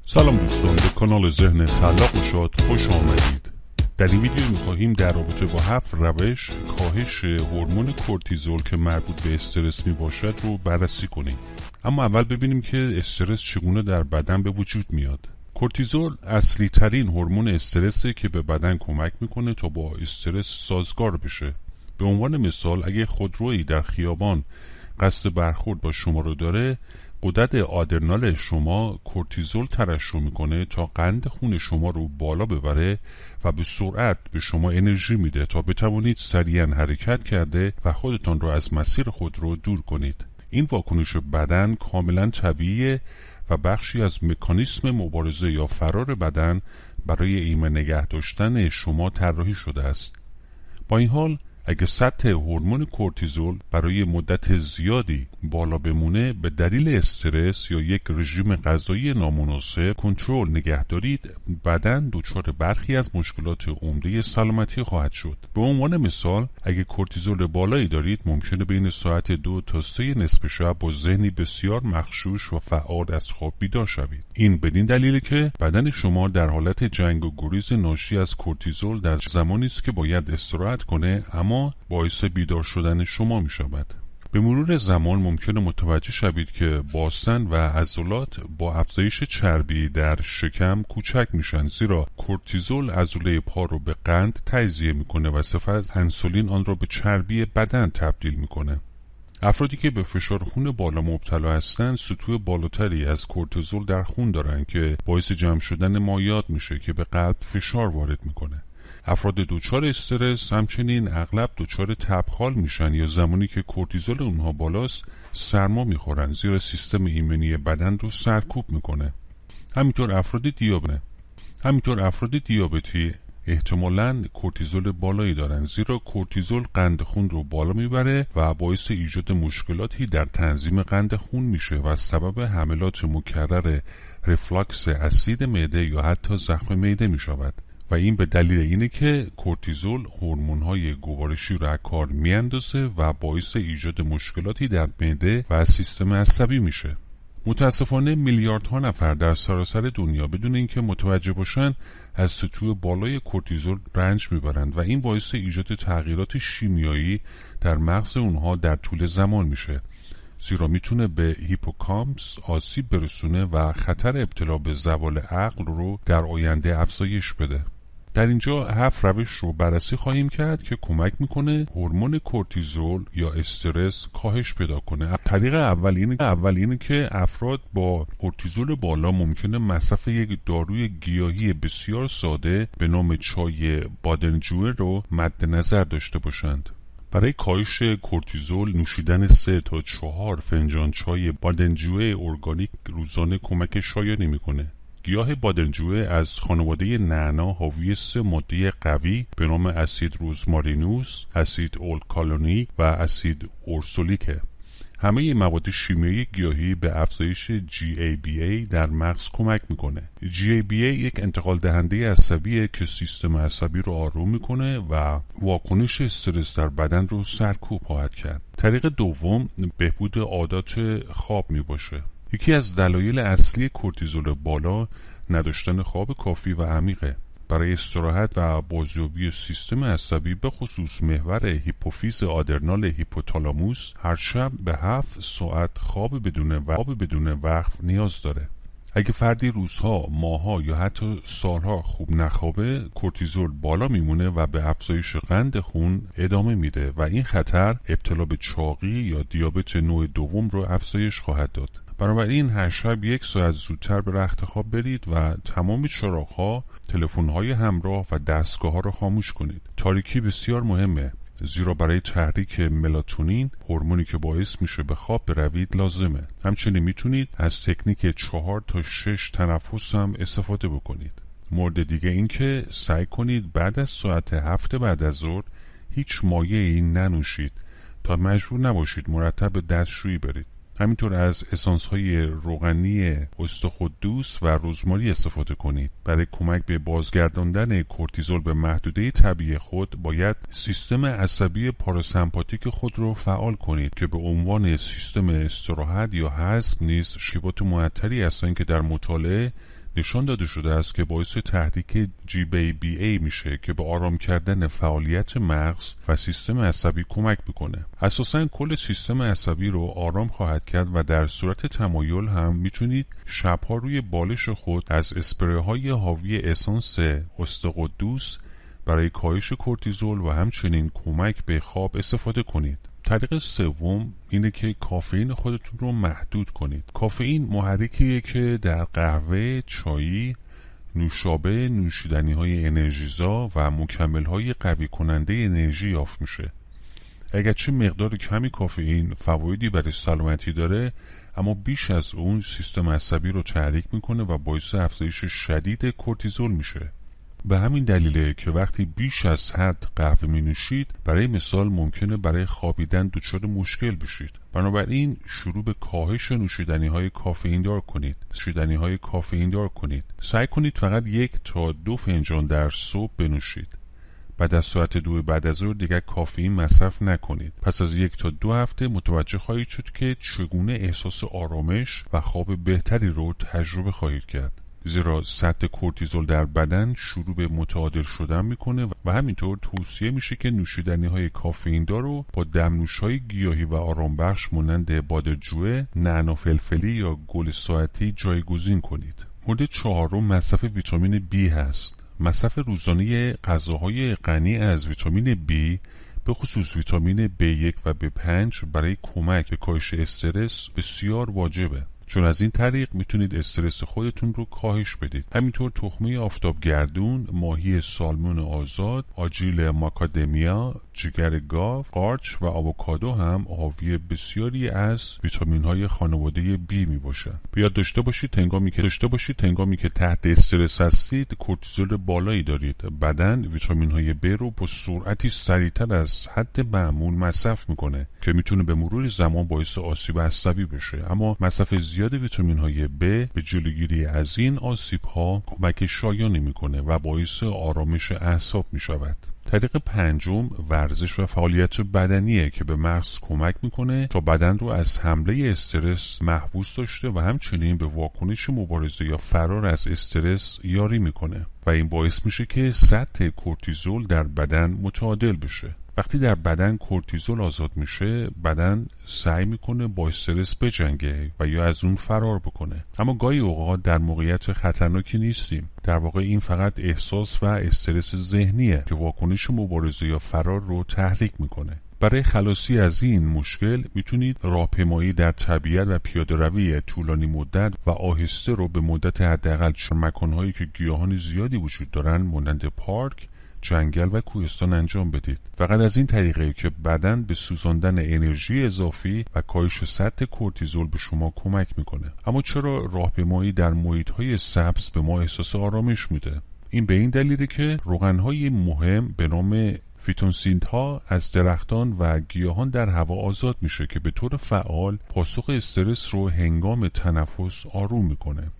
سلام دوستان، به کانال ذهن خلاق و شاد خوش آمدید. در این ویدیو می‌خواهیم در رابطه با 7 روش کاهش هورمون کورتیزول که مربوط به استرس میباشد رو بررسی کنیم. اما اول ببینیم که استرس چگونه در بدن به وجود میاد. کورتیزول اصلی ترین هورمون استرسه که به بدن کمک میکنه تا با استرس سازگار بشه. به عنوان مثال اگه خودرویی در خیابان قصد برخورد با شما رو داره، غدد آدرنال شما کورتیزول ترشح میکنه تا قند خون شما رو بالا ببره و به سرعت به شما انرژی میده تا بتوانید سریعا حرکت کرده و خودتان رو از مسیر خود رو دور کنید. این واکنش بدن کاملا طبیعیه و بخشی از مکانیسم مبارزه یا فرار بدن برای ایمن نگه داشتن شما طراحی شده است. با این حال اگه سطح هورمون کورتیزول برای مدت زیادی بالا بمونه به دلیل استرس یا یک رژیم غذایی نامناسب کنترل نگه دارید، بدن دچار برخی از مشکلات عمده سلامتی خواهد شد. به عنوان مثال اگه کورتیزول بالایی دارید ممکنه بین ساعت 2 تا 3 نصف شب با ذهنی بسیار مغشوش و فعال از خواب بیدار شوید. این بدین دلیله که بدن شما در حالت جنگ و گریز ناشی از کورتیزول در زمانی است که باید استراحت کنه، اما باعث بیدار شدن شما می شود. به مرور زمان ممکنه متوجه شوید که باسن و عضلات با افزایش چربی در شکم کوچک میشن، زیرا کورتیزول عضله پا رو به قند تجزیه میکنه و سپس انسولین آن را به چربی بدن تبدیل میکنه. افرادی که به فشار خون بالا مبتلا هستند سطوح بالاتری از کورتیزول در خون دارن که باعث جمع شدن مایعات میشه که به قلب فشار وارد میکنه. افراد دچار استرس همچنین اغلب دچار تبخال میشن یا زمانی که کورتیزول اونها بالاست سرما میخورن، زیرا سیستم ایمنی بدن رو سرکوب میکنه. همینطور افراد دیابتی احتمالاً کورتیزول بالایی دارن، زیرا کورتیزول قند خون رو بالا میبره و باعث ایجاد مشکلاتی در تنظیم قند خون میشه و سبب حملات مکرر رفلاکس اسید معده یا حتی زخم معده میشود. و این به دلیل اینه که کورتیزول هورمون‌های گوارشی رو از کار میاندازه و باعث ایجاد مشکلاتی در معده و سیستم عصبی میشه. متاسفانه میلیاردها نفر در سراسر دنیا بدون اینکه متوجه باشن از سطوح بالای کورتیزول رنج میبرند و این باعث ایجاد تغییرات شیمیایی در مغز اونها در طول زمان میشه، زیرا میتونه به هیپوکامپس آسیب برسونه و خطر ابتلا به زوال عقل رو در آینده افزایش بده. در اینجا 7 روش رو بررسی خواهیم کرد که کمک میکنه هورمون کورتیزول یا استرس کاهش پیدا کنه. طریق اول اینه که افراد با کورتیزول بالا ممکنه مصرف یک داروی گیاهی بسیار ساده به نام چای بادنجوه رو مد نظر داشته باشند. برای کاهش کورتیزول نوشیدن 3 تا 4 فنجان چای بادنجوه ارگانیک روزانه کمک شایانی میکنه. گیاه بادنجوه از خانواده نعنا حاوی 3 ماده قوی به نام اسید روزمارینوس، اسید اولکالونیک و اسید اورسولیکه. همه این مواد شیمیایی گیاهی به افزایش GABA در مغز کمک میکنه. GABA یک انتقال دهنده عصبیه که سیستم عصبی رو آروم میکنه و واکنش استرس در بدن رو سرکوب خواهد کرد. طریق دوم بهبود عادات خواب میباشه. یکی از دلایل اصلی کورتیزول بالا نداشتن خواب کافی و عمیقه. برای استراحت و بازیابی سیستم عصبی به خصوص محور هیپوفیز آدرنال هیپوتالاموس هر شب به 7 ساعت خواب بدون وقف نیاز داره. اگه فردی روزها، ماهها یا حتی سالها خوب نخوابه، کورتیزول بالا میمونه و به افزایش قند خون ادامه میده و این خطر ابتلا به چاقی یا دیابت نوع دوم رو افزایش خواهد داد. بنابراین هر شب 1 ساعت زودتر به رخت خواب برید و تمام چراغ‌ها، تلفن‌های همراه و دستگاه‌ها را خاموش کنید. تاریکی بسیار مهمه، زیرا برای تحریک ملاتونین، هورمونی که باعث میشه به خواب بروید، لازمه. همچنین میتونید از تکنیک 4 تا 6 تنفس هم استفاده بکنید. مورد دیگه این که سعی کنید بعد از ساعت 7 بعد از ظهر هیچ مایعی ننوشید تا مجبور نباشید مرتب به دستشویی برید. همینطور از اسانس‌های روغنی استخوان‌دوست و رزماری استفاده کنید. برای کمک به بازگرداندن کورتیزول به محدوده طبیعی خود باید سیستم عصبی پاراسمپاتیک خود را فعال کنید که به عنوان سیستم استراحت یا هضم نیز شیبات معطری هستند که در مطالعه نشان داده شده است که باعث تحریک GBA میشه که به آرام کردن فعالیت مغز و سیستم عصبی کمک میکنه. اساساً کل سیستم عصبی رو آرام خواهد کرد و در صورت تمایل هم میتونید شبها روی بالش خود از اسپریهای حاوی اسانس استقدوس برای کاهش کورتیزول و همچنین کمک به خواب استفاده کنید. طریق سوم اینه که کافئین خودتون رو محدود کنید. کافئین محرکیه که در قهوه، چای، نوشابه، نوشیدنی‌های انرژیزا و مکمل‌های قوی کننده انرژی یافت میشه. اگرچه مقدار کمی کافئین فوایدی برای سلامتی داره، اما بیش از اون سیستم عصبی رو تحریک میکنه و باعث افزایش شدید کورتیزول میشه. به همین دلیله که وقتی بیش از حد قهوه می نوشید، برای مثال ممکنه برای خوابیدن دچار مشکل بشید. بنابراین شروع به کاهش نوشیدنی‌های کافئین دار کنید. سعی کنید فقط 1 تا 2 فنجان در صبح بنوشید. بعد از ساعت 2 بعد از ظهر دیگر کافئین مصرف نکنید. پس از 1 تا 2 هفته متوجه خواهید شد که چگونه احساس آرامش و خواب بهتری رو تجربه خواهید کرد. زیرا سطح کورتیزول در بدن شروع به متعادل شدن میکنه و همینطور توصیه میشه که نوشیدنی‌های کافئین دار رو با دمنوش‌های گیاهی و آرامبخش مانند بادرجوعه، نعنا فلفلی یا گل ساعتی جایگزین کنید. مورد چهارم مصرف ویتامین B هست. مصرف روزانه غذاهای غنی از ویتامین B به خصوص ویتامین B1 و B5 برای کمک به کاهش استرس بسیار واجبه، چون از این طریق میتونید استرس خودتون رو کاهش بدید. همینطور تخمه آفتابگردون، ماهی سالمون آزاد، آجیل ماکادمیا، جگر گاو، قارچ و آووکادو هم حاوی بسیاری از ویتامین‌های خانواده B میباشند. بیاد داشته باشید هنگامی که تحت استرس هستید، کورتیزول بالایی دارید. بدن ویتامین‌های B رو با سرعتی سریعتر از حد معمول مصرف میکنه که میتونه به مرور زمان باعث آسیب عصبی بشه. اما مصرف زیاد ویتامین‌های B به جلوگیری از این آسیب‌ها کمک شایانی میکنه و باعث آرامش اعصاب میشود. طریق پنجم ورزش و فعالیت بدنیه که به مغز کمک میکنه تا بدن رو از حمله استرس محفوظ داشته و همچنین به واکنش مبارزه یا فرار از استرس یاری میکنه و این باعث میشه که سطح کورتیزول در بدن متعادل بشه. وقتی در بدن کورتیزول آزاد میشه، بدن سعی میکنه با استرس بجنگه و یا از اون فرار بکنه. اما گاهی اوقات در موقعیت خطرناکی نیستیم. در واقع این فقط احساس و استرس ذهنیه که واکنش مبارزه یا فرار رو تحریک میکنه. برای خلاصی از این مشکل میتونید راهپیمایی در طبیعت و پیاده‌روی طولانی مدت و آهسته رو به مدت حداقل مکانهایی که گیاهان زیادی وجود دارن مانند پارک، جنگل و کوهستان انجام بدید. فقط از این طریقه که بدن به سوزاندن انرژی اضافی و کاهش سطح کورتیزول به شما کمک میکنه. اما چرا راهپیمایی در محیط‌های سبز به ما احساس آرامش میده؟ این به این دلیله که روغن‌های مهم به نام فیتونسیدها از درختان و گیاهان در هوا آزاد میشه که به طور فعال پاسخ استرس رو هنگام تنفس آروم میکنه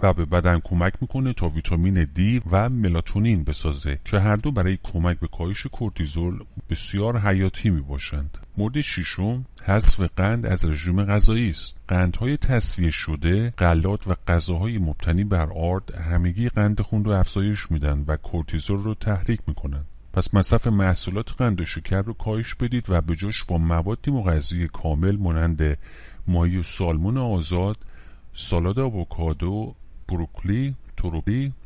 و به بدن کمک میکنه تا ویتامین دی و ملاتونین بسازه که هر دو برای کمک به کاهش کورتیزول بسیار حیاتی میباشند. مورد ششم حذف قند از رژیم غذایی است. قندهای تصفیه شده، غلات و غذاهای مبتنی بر آرد همگی قند خون رو افزایش میدن و کورتیزول رو تحریک میکنن. پس مصرف محصولات قند و شکر رو کاهش بدید و به جاش با موادی مغذی کامل مانند ماهی و سالمون آزاد، سالاد آووکادو، بروکلی،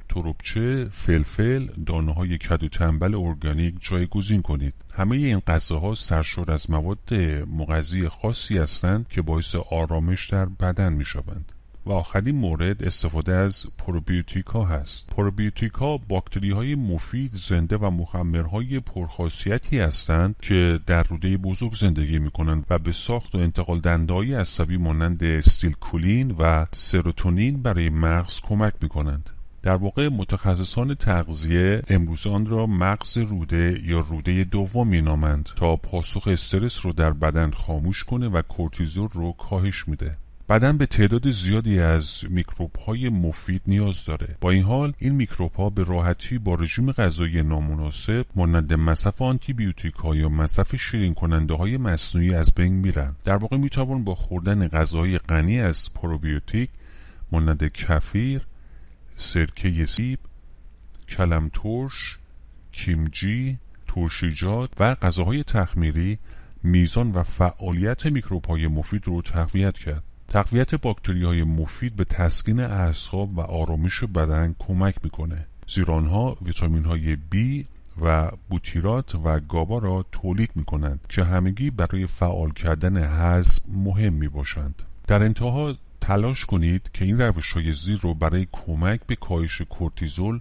تربچه، فلفل، دانه‌های کدو تنبل ارگانیک جایگزین کنید. همه این غذاها سرشار از مواد مغذی خاصی هستند که باعث آرامش در بدن می‌شوند. و آخرین مورد استفاده از پروبیوتیکا هست. پروبیوتیکا باکتری‌های مفید، زنده و مخمرهای پرخاصیتی هستند که در روده بزرگ زندگی می‌کنند و به ساخت و انتقال دنده‌های عصبی مانند استیلکولین و سروتونین برای مغز کمک می‌کنند. در واقع متخصصان تغذیه امروز آن را مغز روده یا روده دوم مینامند تا پاسخ استرس رو در بدن خاموش کنه و کورتیزول رو کاهش میده. بدن به تعداد زیادی از میکروب‌های مفید نیاز داره. با این حال این میکروب‌ها به راحتی با رژیم غذایی نامناسب مانند مصرف آنتی بیوتیک‌ها یا مصرف شیرین کننده‌های مصنوعی از بین میرن. در واقع میتوان با خوردن غذاهای غنی از پروبیوتیک مانند کفیر، سرکه سیب، کلم ترش، کیمچی، ترشیجات و غذاهای تخمیری میزان و فعالیت میکروب‌های مفید رو تقویت کرد. تقویت باکتری‌های مفید به تسکین اعصاب و آرامش بدن کمک میکنه، زیرا آنها ویتامین‌های B و بوتیرات و گابا را تولید میکنند که همگی برای فعال کردن هضم مهم میباشند. در انتها تلاش کنید که این روش‌های زیر رو برای کمک به کاهش کورتیزول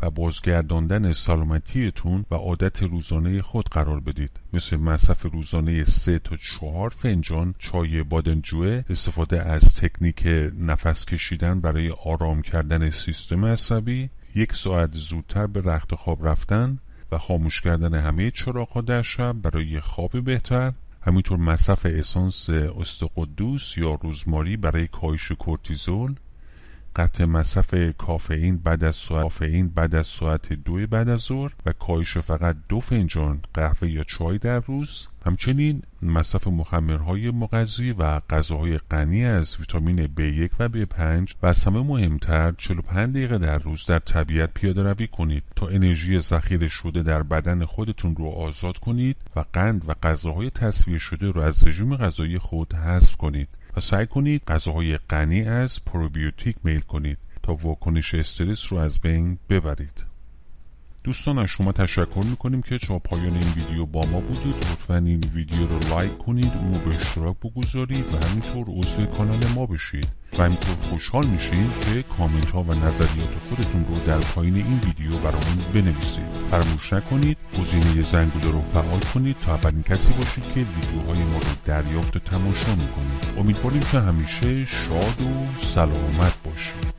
و بازگرداندن سلامتیتون و عادت روزانه خود قرار بدید، مثل مصرف روزانه 3 تا 4 فنجان چای بادمجوه، استفاده از تکنیک نفس کشیدن برای آرام کردن سیستم عصبی، 1 ساعت زودتر به رخت خواب رفتن و خاموش کردن همه چراغ‌ها در شب برای خواب بهتر، همینطور مصرف اسانس استقدوس یا روزماری برای کاهش کورتیزول، قطع مصرف کافئین بعد از ساعت 2 بعد از ظهر و کاهش فقط 2 فنجان قهوه یا چای در روز، همچنین مصرف مخمرهای مغذی و غذاهای غنی از ویتامین B1 و B5 و از همه مهمتر 45 دقیقه در روز در طبیعت پیاده روی کنید تا انرژی ذخیره شده در بدن خودتون رو آزاد کنید و قند و غذاهای تصفیه شده رو از رژیم غذایی خود حذف کنید و سعی کنید غذاهای غنی از پروبیوتیک میل کنید تا واکنش استرس رو از بین ببرید. دوستان، از شما تشکر میکنیم که تا پایان این ویدیو با ما بودید. لطفاً این ویدیو رو لایک کنید، اون رو به اشتراک بگذارید و همینطور عضو کانال ما بشید و همینطور خوشحال میشیم که کامنت ها و نظریات خودتون رو در پایین این ویدیو برامون بنویسید. فراموش نکنید گزینه زنگوله رو فعال کنید تا اولین کسی باشید که ویدیوهای ما رو دریافت و تماشا میکنید. امیدواریم که همیشه شاد و سلامت باشید.